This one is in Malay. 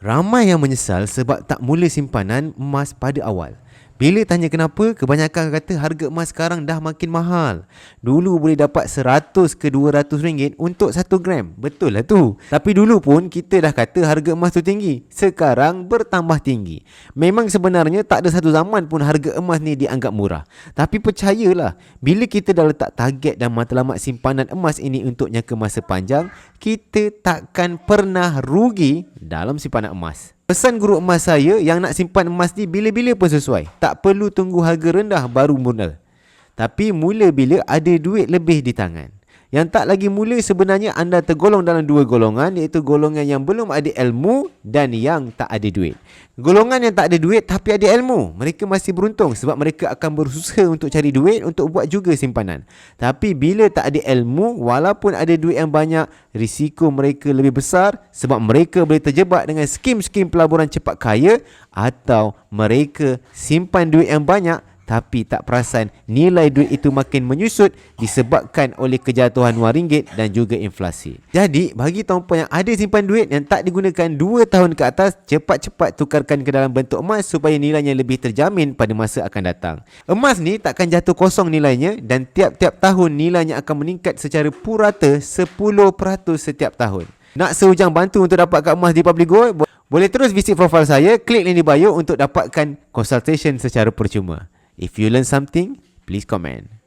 Ramai yang menyesal sebab tak mula simpanan emas pada awal. Bila tanya kenapa, kebanyakan kata harga emas sekarang dah makin mahal. Dulu boleh dapat 100 ke 200 ringgit untuk 1 gram. Betul lah tu. Tapi dulu pun kita dah kata harga emas tu tinggi. Sekarang bertambah tinggi. Memang sebenarnya tak ada satu zaman pun harga emas ni dianggap murah. Tapi percayalah, bila kita dah letak target dan matlamat simpanan emas ini untuk jangka masa panjang, kita takkan pernah rugi dalam simpanan emas. Pesan guru emas saya, yang nak simpan emas ni bila-bila pun sesuai. Tak perlu tunggu harga rendah baru mula. Tapi mula bila ada duit lebih di tangan. Yang tak lagi mula sebenarnya anda tergolong dalam dua golongan, iaitu golongan yang belum ada ilmu dan yang tak ada duit. Golongan yang tak ada duit tapi ada ilmu, mereka masih beruntung sebab mereka akan berusaha untuk cari duit untuk buat juga simpanan. Tapi bila tak ada ilmu, walaupun ada duit yang banyak, risiko mereka lebih besar sebab mereka boleh terjebak dengan skim-skim pelaburan cepat kaya, atau mereka simpan duit yang banyak tapi tak perasan nilai duit itu makin menyusut disebabkan oleh kejatuhan wang ringgit dan juga inflasi. Jadi, bagi tuan-puan yang ada simpan duit yang tak digunakan 2 tahun ke atas, cepat-cepat tukarkan ke dalam bentuk emas supaya nilainya lebih terjamin pada masa akan datang. Emas ni takkan jatuh kosong nilainya dan tiap-tiap tahun nilainya akan meningkat secara purata 10% setiap tahun. Nak sehujang bantu untuk dapatkan emas di Public Gold? Boleh terus visit profil saya, klik link di bio untuk dapatkan consultation secara percuma. If you learn something, please comment.